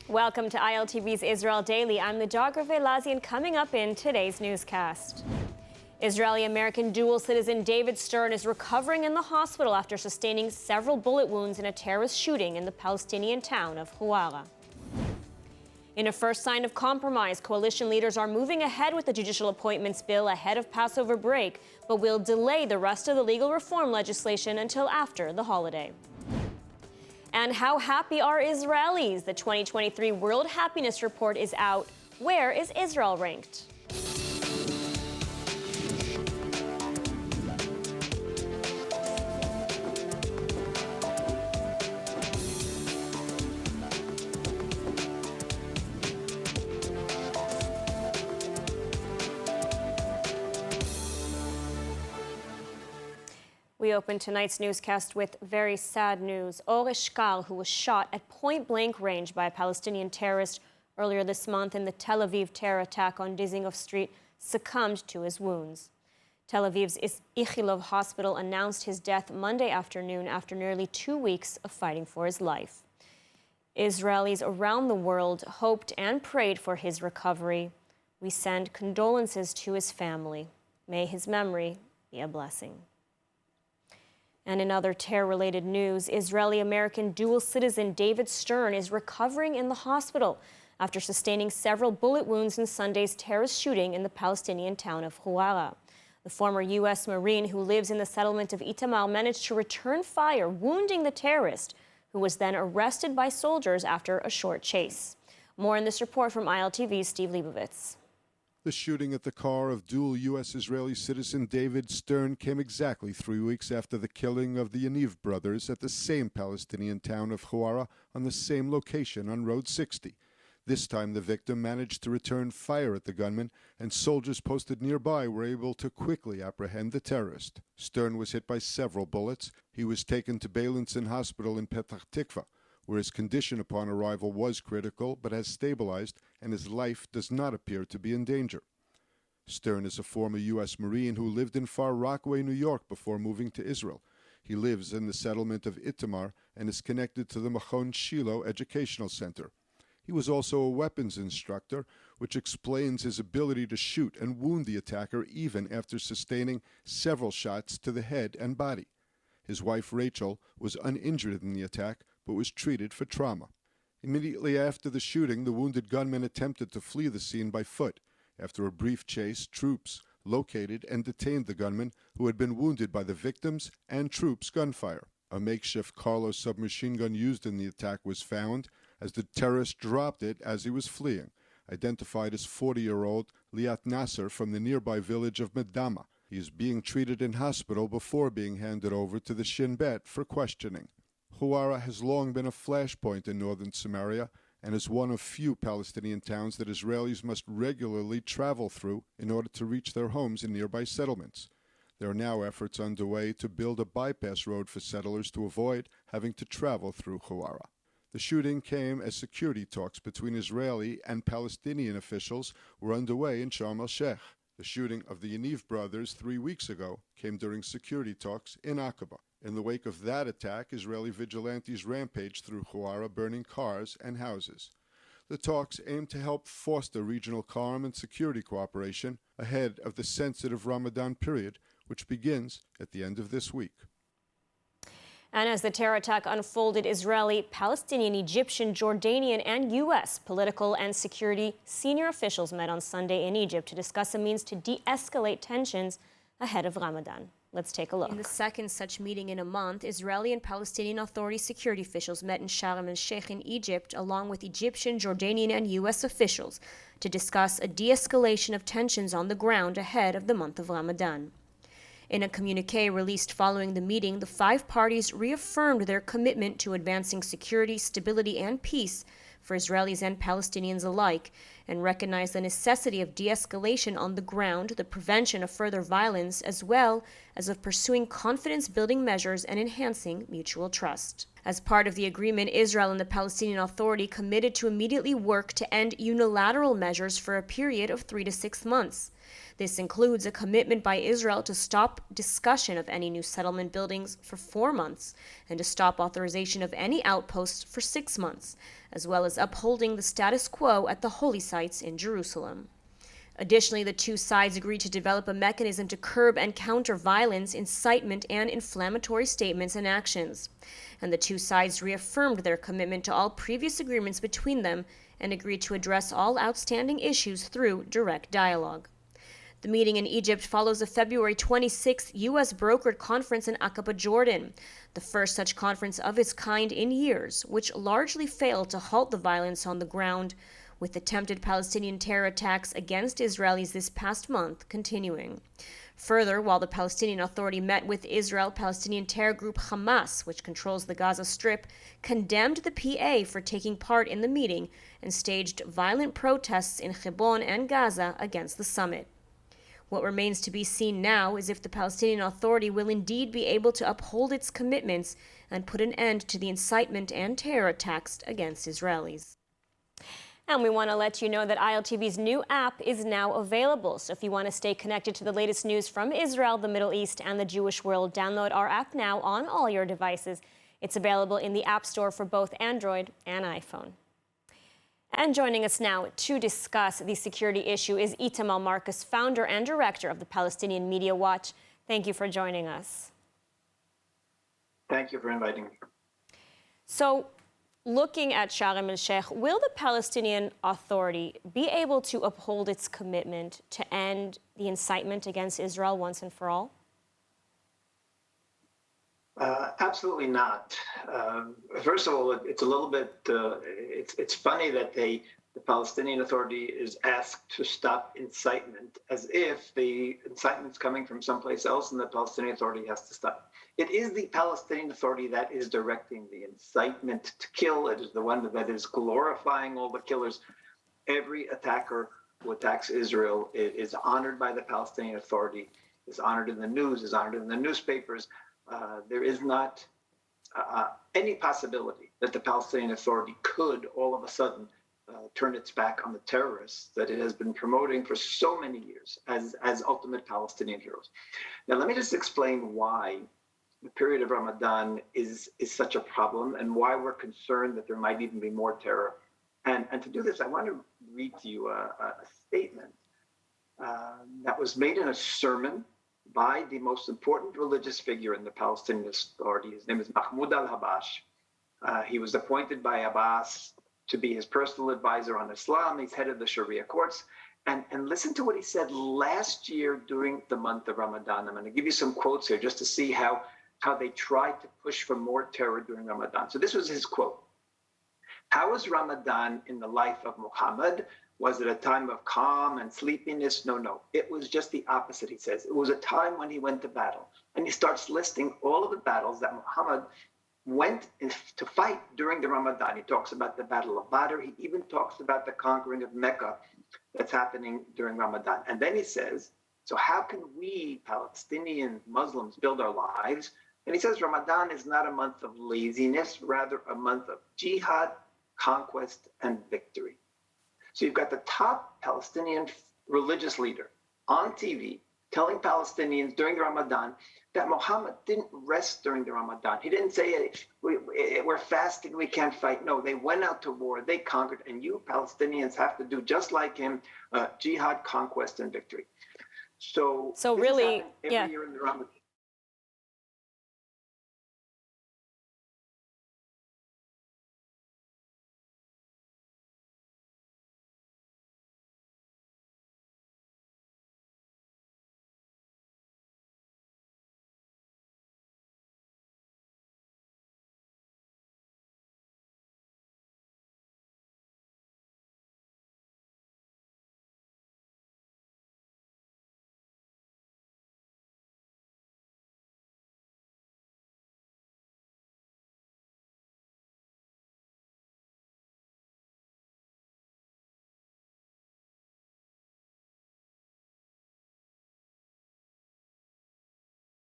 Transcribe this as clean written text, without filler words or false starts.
Welcome to ILTV's Israel Daily. I'm Nadja Velazi, and coming up in today's newscast. Israeli-American dual citizen David Stern is recovering in the hospital after sustaining several bullet wounds in a terrorist shooting in the Palestinian town of Huwara. In a first sign of compromise, coalition leaders are moving ahead with the Judicial Appointments Bill ahead of Passover break, but will delay the rest of the legal reform legislation until after the holiday. And how happy are Israelis? The 2023 World Happiness Report is out. Where is Israel ranked? We open tonight's newscast with very sad news. Or Eshkal, who was shot at point-blank range by a Palestinian terrorist earlier this month in the Tel Aviv terror attack on Dizengoff Street, succumbed to his wounds. Tel Aviv's Ichilov Hospital announced his death Monday afternoon after nearly 2 weeks of fighting for his life. Israelis around the world hoped and prayed for his recovery. We send condolences to his family. May his memory be a blessing. And in other terror-related news, Israeli-American dual citizen David Stern is recovering in the hospital after sustaining several bullet wounds in Sunday's terrorist shooting in the Palestinian town of Huwara. The former U.S. Marine who lives in the settlement of Itamar managed to return fire, wounding the terrorist, who was then arrested by soldiers after a short chase. More in this report from ILTV's Steve Leibovitz. The shooting at the car of dual U.S.-Israeli citizen David Stern came exactly 3 weeks after the killing of the Yaniv brothers at the same Palestinian town of Huwara on the same location on Road 60. This time the victim managed to return fire at the gunman, and soldiers posted nearby were able to quickly apprehend the terrorist. Stern was hit by several bullets. He was taken to Beilinson Hospital in Petah Tikva, where his condition upon arrival was critical but has stabilized and his life does not appear to be in danger. Stern is a former U.S. Marine who lived in Far Rockaway, New York before moving to Israel. He lives in the settlement of Itamar and is connected to the Machon Shiloh Educational Center. He was also a weapons instructor, which explains his ability to shoot and wound the attacker even after sustaining several shots to the head and body. His wife, Rachel, was uninjured in the attack, but was treated for trauma. Immediately after the shooting, the wounded gunman attempted to flee the scene by foot. After a brief chase, troops located and detained the gunman, who had been wounded by the victims and troops' gunfire. A makeshift Carlo submachine gun used in the attack was found, as the terrorist dropped it as he was fleeing, identified as 40-year-old Liat Nasser from the nearby village of Medama. He is being treated in hospital before being handed over to the Shin Bet for questioning. Huwara has long been a flashpoint in northern Samaria and is one of few Palestinian towns that Israelis must regularly travel through in order to reach their homes in nearby settlements. There are now efforts underway to build a bypass road for settlers to avoid having to travel through Huwara. The shooting came as security talks between Israeli and Palestinian officials were underway in Sharm el-Sheikh. The shooting of the Yaniv brothers 3 weeks ago came during security talks in Aqaba. In the wake of that attack, Israeli vigilantes rampaged through Huwara, burning cars and houses. The talks aim to help foster regional calm and security cooperation ahead of the sensitive Ramadan period, which begins at the end of this week. And as the terror attack unfolded, Israeli, Palestinian, Egyptian, Jordanian, and U.S. political and security senior officials met on Sunday in Egypt to discuss a means to de-escalate tensions ahead of Ramadan. Let's take a look. In the second such meeting in a month, Israeli and Palestinian Authority security officials met in Sharm el-Sheikh in Egypt, along with Egyptian, Jordanian, and U.S. officials, to discuss a de-escalation of tensions on the ground ahead of the month of Ramadan. In a communique released following the meeting, the five parties reaffirmed their commitment to advancing security, stability, and peace for Israelis and Palestinians alike, and recognized the necessity of de-escalation on the ground, the prevention of further violence, as well as of pursuing confidence-building measures and enhancing mutual trust. As part of the agreement, Israel and the Palestinian Authority committed to immediately work to end unilateral measures for a period of 3 to 6 months. This includes a commitment by Israel to stop discussion of any new settlement buildings for 4 months and to stop authorization of any outposts for 6 months, as well as upholding the status quo at the holy sites in Jerusalem. Additionally, the two sides agreed to develop a mechanism to curb and counter violence, incitement, and inflammatory statements and actions. And the two sides reaffirmed their commitment to all previous agreements between them and agreed to address all outstanding issues through direct dialogue. The meeting in Egypt follows a February 26th U.S. brokered conference in Aqaba, Jordan, the first such conference of its kind in years, which largely failed to halt the violence on the ground, with attempted Palestinian terror attacks against Israelis this past month continuing. Further, while the Palestinian Authority met with Israel, Palestinian terror group Hamas, which controls the Gaza Strip, condemned the PA for taking part in the meeting and staged violent protests in Hebron and Gaza against the summit. What remains to be seen now is if the Palestinian Authority will indeed be able to uphold its commitments and put an end to the incitement and terror attacks against Israelis. And we want to let you know that ILTV's new app is now available. So if you want to stay connected to the latest news from Israel, the Middle East, and the Jewish world, download our app now on all your devices. It's available in the App Store for both Android and iPhone. And joining us now to discuss the security issue is Itamar Marcus, founder and director of the Palestinian Media Watch. Thank you for joining us. Thank you for inviting me. So, looking at Sharm el-Sheikh, will the Palestinian Authority be able to uphold its commitment to end the incitement against Israel once and for all? Absolutely not. First of all, it's a little bit, it's funny that the Palestinian Authority is asked to stop incitement as if the incitement's coming from someplace else and the Palestinian Authority has to stop. It is the Palestinian Authority that is directing the incitement to kill. It is the one that is glorifying all the killers. Every attacker who attacks Israel is honored by the Palestinian Authority, is honored in the news, is honored in the newspapers. There is not any possibility that the Palestinian Authority could all of a sudden turn its back on the terrorists that it has been promoting for so many years as ultimate Palestinian heroes. Now, let me just explain why the period of Ramadan is such a problem and why we're concerned that there might even be more terror. And to do this, I want to read to you a statement that was made in a sermon by the most important religious figure in the Palestinian Authority. His name is Mahmoud al-Habash. He was appointed by Abbas to be his personal advisor on Islam. He's head of the Sharia courts. And listen to what he said last year during the month of Ramadan. I'm going to give you some quotes here just to see how they tried to push for more terror during Ramadan. So this was his quote. How was Ramadan in the life of Muhammad? Was it a time of calm and sleepiness? No. It was just the opposite, he says. It was a time when he went to battle. And he starts listing all of the battles that Muhammad went to fight during the Ramadan. He talks about the Battle of Badr. He even talks about the conquering of Mecca that's happening during Ramadan. And then he says, so how can we Palestinian Muslims build our lives? And he says Ramadan is not a month of laziness, rather a month of jihad, conquest, and victory. So you've got the top Palestinian religious leader on TV telling Palestinians during the Ramadan that Muhammad didn't rest during the Ramadan. He didn't say, we're fasting, we can't fight. No, they went out to war, they conquered, and you Palestinians have to do just like him, jihad, conquest, and victory. So really, every year in the Ramadan.